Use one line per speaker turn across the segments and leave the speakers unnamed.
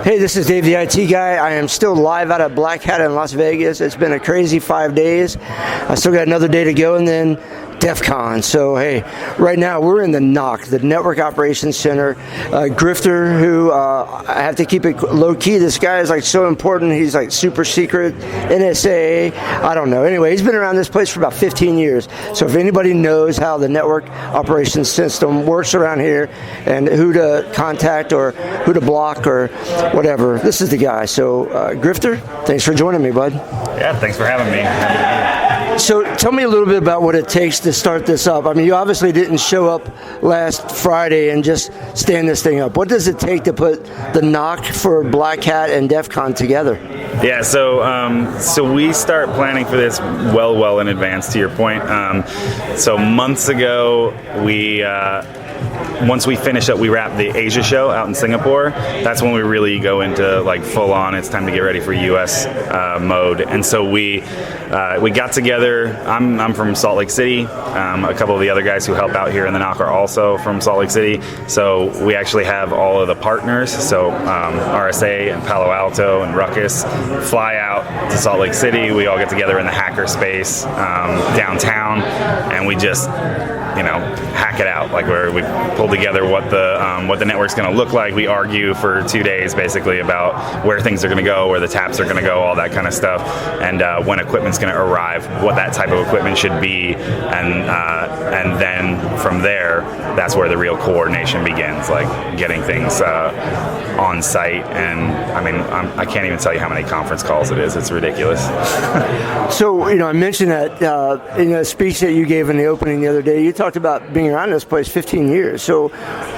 Hey, this is Dave, the IT guy. I am still live out at Blackhat in Las Vegas. It's been a crazy 5 days. I still got another day to go, and then DEF CON. So, hey, right now we're in the NOC, the Network Operations Center. Grifter, who I have to keep it low key. This guy is like so important. He's like super secret, NSA. I don't know. Anyway, he's been around this place for about 15 years. So if anybody knows how the network operations system works around here and who to contact or who to block or whatever, this is the guy. So, Grifter, thanks for joining me, bud.
Yeah, thanks for having me. Happy to be here.
So tell me a little bit about what it takes to start this up. I mean, you obviously didn't show up last Friday and just stand this thing up. What does it take to put the NOC for Blackhat and DEF CON together?
Yeah, so we start planning for this well in advance, to your point. So months ago, once we finish up, we wrap the Asia show out in Singapore. That's when we really go into like full on. It's time to get ready for US mode. And so we got together. I'm from Salt Lake City. A couple of the other guys who help out here in the NOC are also from Salt Lake City. So we actually have all of the partners. So RSA and Palo Alto and Ruckus fly out to Salt Lake City. We all get together in the hacker space downtown, and we just hack it out. Like we pull together what the network's going to look like. We argue for 2 days basically about where things are going to go, where the taps are going to go, all that kind of stuff, and when equipment's going to arrive, what that type of equipment should be, and then from there, that's where the real coordination begins, like getting things on site. And I mean, I can't even tell you how many conference calls it is. It's ridiculous.
So, I mentioned that in a speech that you gave in the opening the other day, you talked about being around this place 15 years. So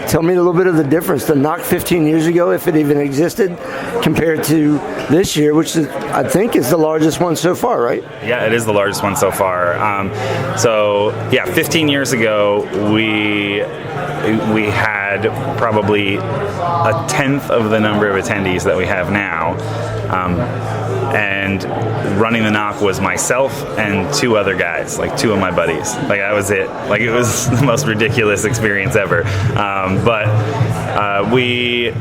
tell me a little bit of the difference. The NOC 15 years ago, if it even existed, compared to this year, which is, I think is the largest one so far, right?
Yeah, it is the largest one so far. 15 years ago, we had probably a tenth of the number of attendees that we have now. And running the NOC was myself and two other guys, like two of my buddies. Like that was it. Like it was the most ridiculous experience ever. But we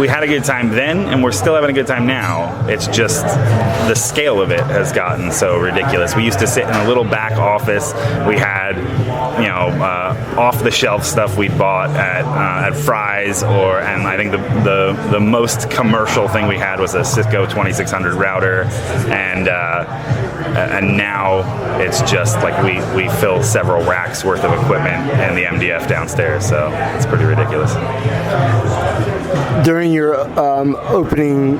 had a good time then, and we're still having a good time now. It's just the scale of it has gotten so ridiculous. We used to sit in a little back office. We had, off-the-shelf stuff we'd bought at Fry's, and I think the most commercial thing we had was a Cisco 2600 router, and now it's just like we fill several racks worth of equipment in the MDF downstairs. So it's pretty ridiculous.
During your opening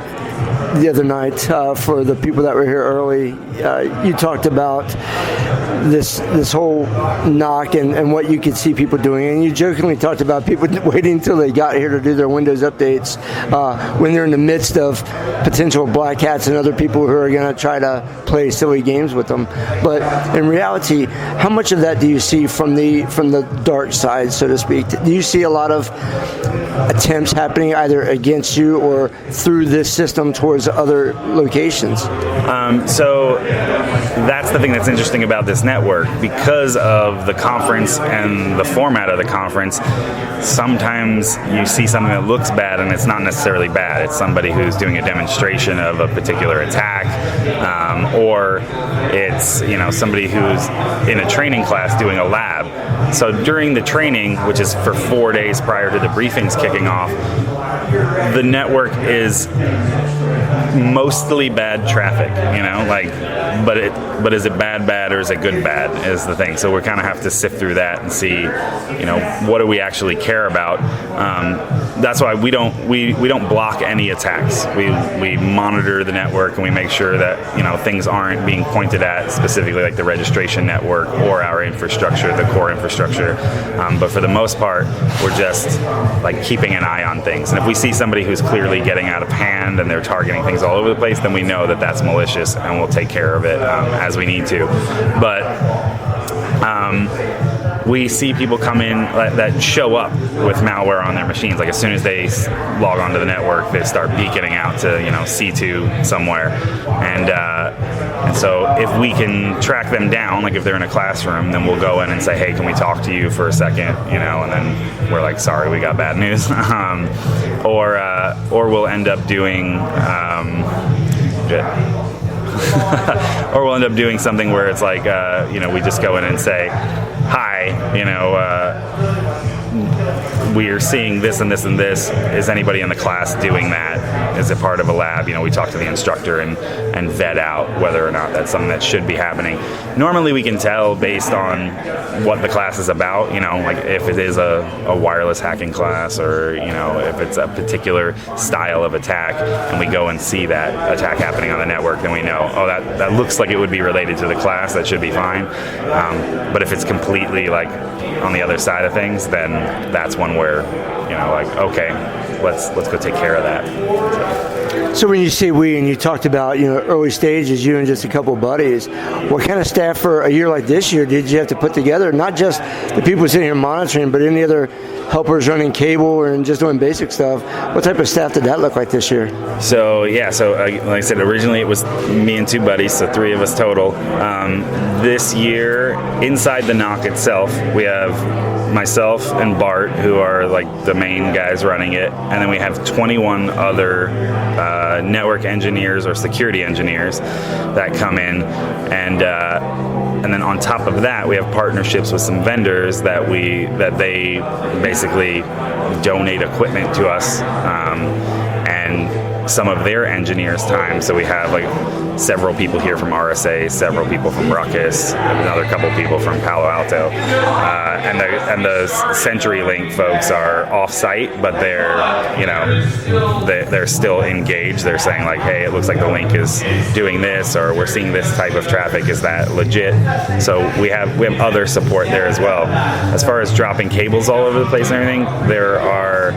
the other night, for the people that were here early, you talked about this whole NOC and what you could see people doing, and you jokingly talked about people waiting until they got here to do their Windows updates when they're in the midst of potential black hats and other people who are going to try to play silly games with them. But in reality, how much of that do you see from the dark side, so to speak? Do you see a lot of attempts happening either against you or through this system towards other locations?
So that's the thing that's interesting about this network. Because of the conference and the format of the conference, sometimes you see something that looks bad and it's not necessarily bad. It's somebody who's doing a demonstration of a particular attack, or it's somebody who's in a training class doing a lab. So during the training, which is for 4 days prior to the briefings kicking off, the network is mostly bad traffic, but is it bad or is it good bad is the thing. So we kind of have to sift through that and see, what do we actually care about. That's why we don't block any attacks. We monitor the network and we make sure that things aren't being pointed at specifically, like the registration network or our infrastructure, the core infrastructure. But for the most part, we're just like keeping an eye on things. And if we see somebody who's clearly getting out of hand and they're targeting things all over the place, then we know that that's malicious and we'll take care of it as we need to. But we see people come in that show up with malware on their machines. Like as soon as they log onto the network, they start beaconing out to C2 somewhere, and so if we can track them down, like if they're in a classroom, then we'll go in and say, hey, can we talk to you for a second? And then we're like, sorry, we got bad news, or we'll end up doing. Or we'll end up doing something where it's like, we just go in and say, hi, we are seeing this and this and this. Is anybody in the class doing that? Is it part of a lab? We talk to the instructor and vet out whether or not that's something that should be happening. Normally we can tell based on what the class is about, like if it is a wireless hacking class, or, if it's a particular style of attack, and we go and see that attack happening on the network, then we know, oh, that looks like it would be related to the class, that should be fine. But if it's completely like on the other side of things, then that's one where, okay, let's go take care of that.
So when you say we, and you talked about, early stages, you and just a couple of buddies, what kind of staff for a year like this year did you have to put together? Not just the people sitting here monitoring, but any other helpers running cable and just doing basic stuff. What type of staff did that look like this year?
So like I said, originally it was me and two buddies, so three of us total. This year, inside the NOC itself, we have myself and Bart, who are like the main guys running it, and then we have 21 other network engineers or security engineers that come in, and then on top of that, we have partnerships with some vendors that they basically donate equipment to us, and some of their engineers' time. So we have like several people here from RSA, several people from Ruckus, another couple people from Palo Alto, and the CenturyLink folks are off-site, but they're still engaged. They're saying like, hey, it looks like the link is doing this, or we're seeing this type of traffic. Is that legit? So we have other support there as well. As far as dropping cables all over the place and everything, there are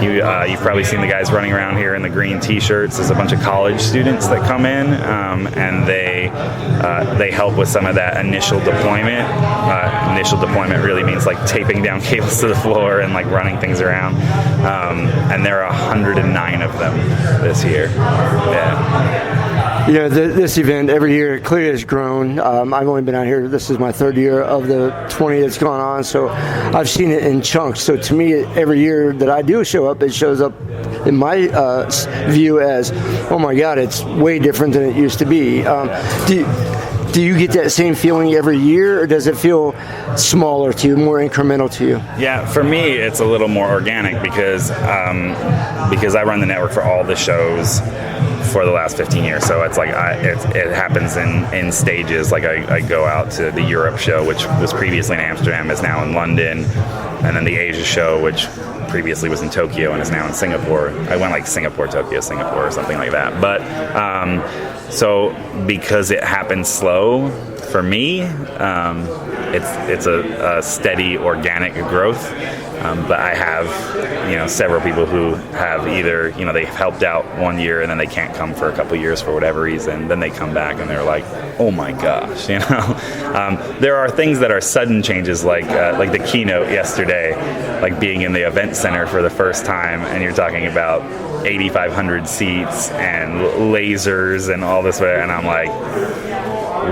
you've probably seen the guys running around here in the green T-shirts. There's a bunch of college students that come in, and they help with some of that initial deployment. Initial deployment really means like taping down cables to the floor and like running things around. And there are 109 of them this year. Yeah.
This event every year clearly has grown. I've only been out here, this is my third year of the 20 that's gone on, so I've seen it in chunks. So to me, every year that I do show up, it shows up in my view as, oh my God, it's way different than it used to be. Do you get that same feeling every year, or does it feel smaller to you, more incremental to you?
Yeah, for me, it's a little more organic because I run the network for all the shows for the last 15 years. So it's like it happens in stages. Like I go out to the Europe show, which was previously in Amsterdam, is now in London, and then the Asia show, which previously was in Tokyo and is now in Singapore. I went like Singapore, Tokyo, Singapore, or something like that. But so because it happens slow, for me, it's a steady organic growth. But I have, several people who have either, they've helped out one year and then they can't come for a couple of years for whatever reason. Then they come back and they're like, oh my gosh, There are things that are sudden changes, like the keynote yesterday, like being in the event center for the first time, and you're talking about 8,500 seats and lasers and all this, and I'm like,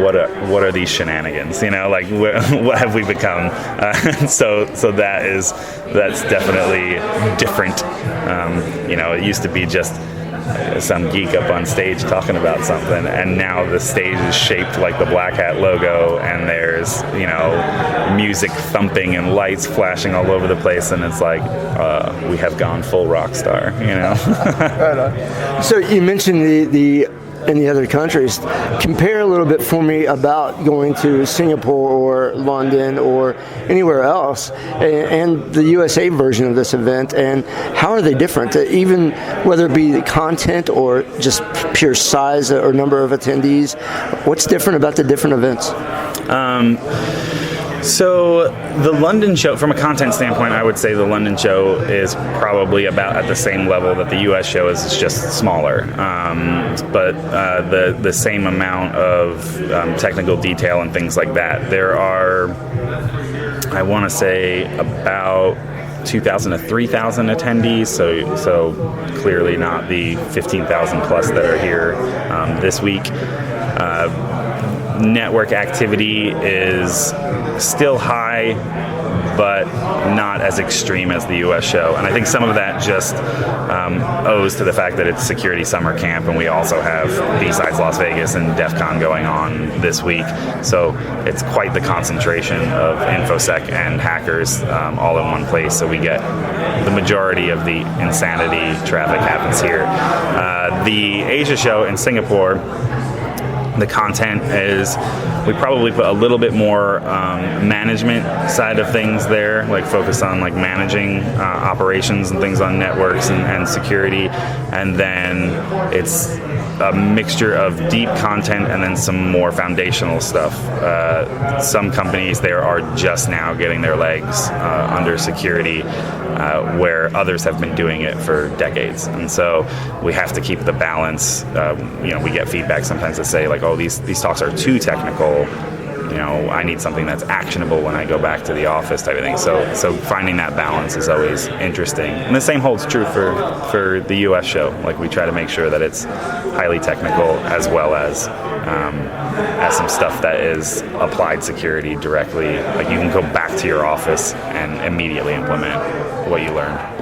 what are these shenanigans? What have we become? So that's definitely different. It used to be just some geek up on stage talking about something, and now the stage is shaped like the Blackhat logo, and there's music thumping and lights flashing all over the place, and it's like we have gone full rock star.
Right on. So you mentioned the in the other countries. Compare a little bit for me about going to Singapore or London or anywhere else and the USA version of this event, and how are they different, even whether it be the content or just pure size or number of attendees? What's different about the different events?
So the London show, from a content standpoint, I would say the London show is probably about at the same level that the US show is. It's just smaller, but the same amount of technical detail and things like that. There are I want to say about 2,000 to 3,000 attendees, so clearly not the 15,000 plus that are here this week. Network activity is still high, but not as extreme as the U.S. show. And I think some of that just owes to the fact that it's Security Summer Camp, and we also have B-Sides Las Vegas and DEF CON going on this week. So it's quite the concentration of InfoSec and hackers all in one place. So we get the majority of the insanity traffic happens here. The Asia show in Singapore, the content is, we probably put a little bit more management side of things there, like focus on like managing operations and things on networks and security. And then it's a mixture of deep content and then some more foundational stuff. Some companies there are just now getting their legs under security, where others have been doing it for decades. And so we have to keep the balance. We get feedback sometimes that say like, oh, these talks are too technical. I need something that's actionable when I go back to the office type of thing. So finding that balance is always interesting. And the same holds true for the U.S. show. Like we try to make sure that it's highly technical as well as some stuff that is applied security directly. Like you can go back to your office and immediately implement what you learned.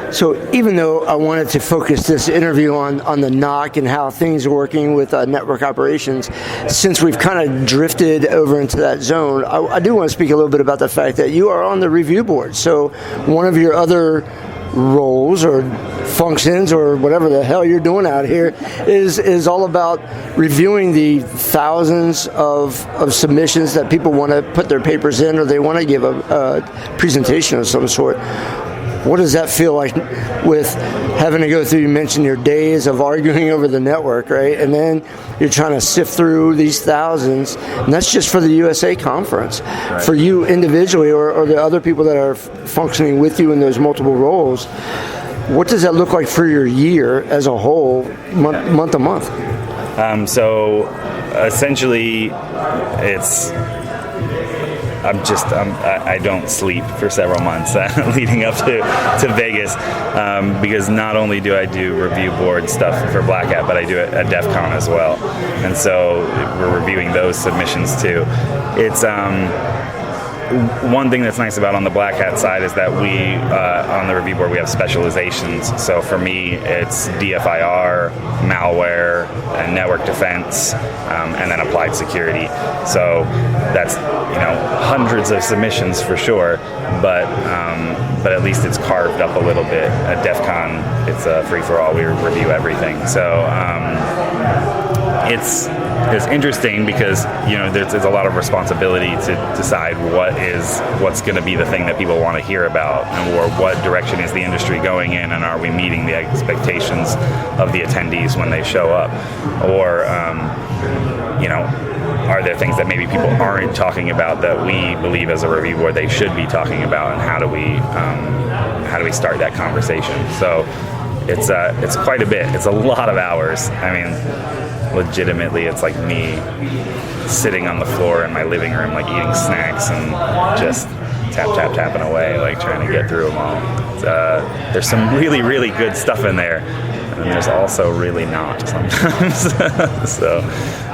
So even though I wanted to focus this interview on the NOC and how things are working with network operations, since we've kind of drifted over into that zone, I do want to speak a little bit about the fact that you are on the review board. So one of your other roles or functions or whatever the hell you're doing out here is all about reviewing the thousands of submissions that people want to put their papers in, or they want to give a presentation of some sort. What does that feel like with having to go through, you mentioned your days of arguing over the network, right? And then you're trying to sift through these thousands, and that's just for the USA conference. Right. For you individually or the other people that are functioning with you in those multiple roles, what does that look like for your year as a whole, month to month?
So essentially, it's... I don't sleep for several months leading up to Vegas, because not only do I do review board stuff for Blackhat, but I do it at DEF CON as well. And so we're reviewing those submissions too. It's one thing that's nice about on the Blackhat side is that we, on the review board, we have specializations. So for me, it's DFIR, malware, and network defense, and then applied security. So that's, hundreds of submissions for sure, but at least it's carved up a little bit. At DEF CON, it's a free-for-all. We review everything. So it's interesting because there's a lot of responsibility to decide what's going to be the thing that people want to hear about, or what direction is the industry going in, and are we meeting the expectations of the attendees when they show up, or are there things that maybe people aren't talking about that we believe as a review board they should be talking about, and how do we start that conversation? So it's quite a bit. It's a lot of hours. I mean, legitimately, it's like me sitting on the floor in my living room, like eating snacks and just tapping away, like trying to get through them all. There's some really, really good stuff in there, and there's also really not sometimes. So,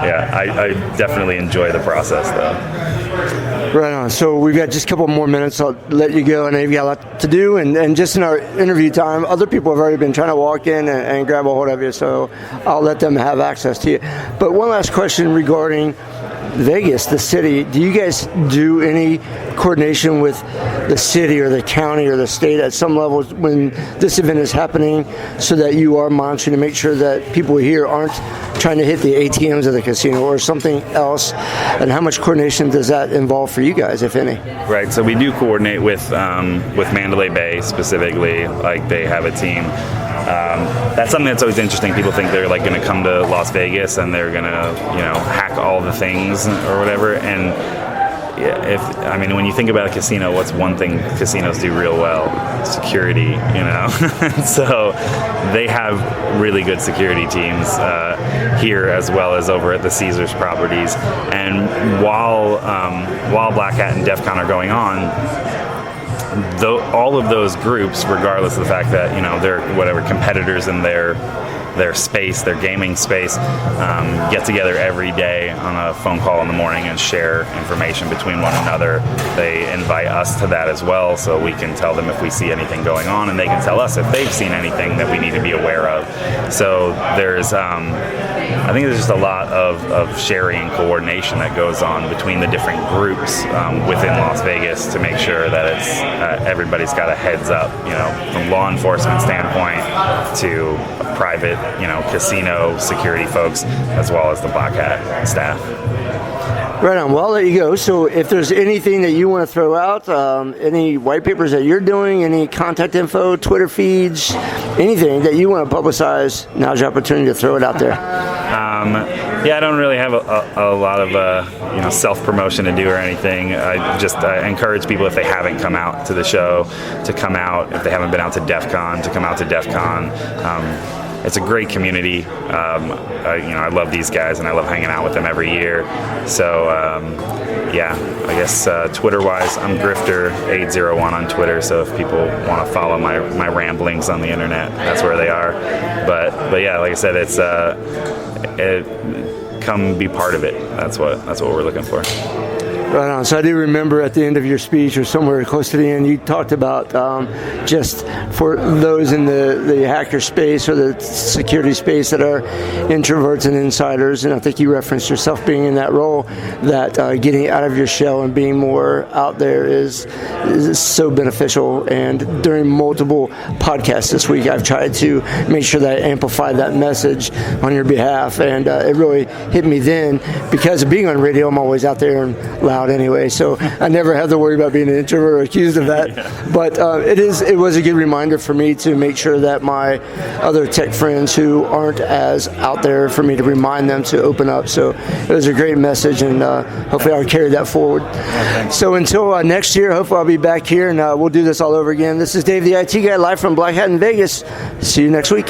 yeah, I definitely enjoy the process, though.
Right on. So we've got just a couple more minutes. I'll let you go. I know you've got a lot to do. And just in our interview time, other people have already been trying to walk in and grab a hold of you. So I'll let them have access to you. But one last question regarding Vegas, the city. Do you guys do any coordination with the city or the county or the state at some level when this event is happening, so that you are monitoring to make sure that people here aren't trying to hit the ATMs of the casino or something else? And how much coordination does that involve for you guys, if any?
Right. So we do coordinate with Mandalay Bay specifically. Like, they have a team. That's something that's always interesting. People think they're like going to come to Las Vegas and they're going to, hack all the things or whatever. And when you think about a casino, what's one thing casinos do real well? Security, So they have really good security teams here as well as over at the Caesars properties. And while Black Hat and DEF CON are going on, all of those groups, regardless of the fact that they're whatever competitors in their space, their gaming space, get together every day on a phone call in the morning and share information between one another. They invite us to that as well, so we can tell them if we see anything going on, and they can tell us if they've seen anything that we need to be aware of. So there's, I think there's just a lot of sharing and coordination that goes on between the different groups within Las Vegas to make sure that it's everybody's got a heads up, from law enforcement standpoint to private, casino security folks, as well as the Black Hat staff.
Right on. Well, I'll let you go. So if there's anything that you want to throw out, any white papers that you're doing, any contact info, Twitter feeds, anything that you want to publicize, now's your opportunity to throw it out there.
I don't really have a lot of self-promotion to do or anything. I just encourage people, if they haven't come out to the show, to come out. If they haven't been out to DEF CON, to come out to DEF CON. It's a great community. I love these guys, and I love hanging out with them every year. So, I guess Twitter-wise, I'm Grifter801 on Twitter. So if people want to follow my ramblings on the internet, that's where they are. But yeah, like I said, it's come be part of it. That's what we're looking for.
Right on. So I do remember at the end of your speech, or somewhere close to the end, you talked about just for those in the hacker space or the security space that are introverts and insiders, and I think you referenced yourself being in that role, that getting out of your shell and being more out there is so beneficial. And during multiple podcasts this week, I've tried to make sure that I amplify that message on your behalf, and it really hit me then, because of being on radio, I'm always out there and loud anyway, so I never had to worry about being an introvert or accused of that. But it was a good reminder for me to make sure that my other tech friends who aren't as out there, for me to remind them to open up. So it was a great message, and hopefully I'll carry that forward. So until next year, hopefully I'll be back here, and we'll do this all over again. This is Dave the IT Guy, live from Black Hat in Vegas. See you next week.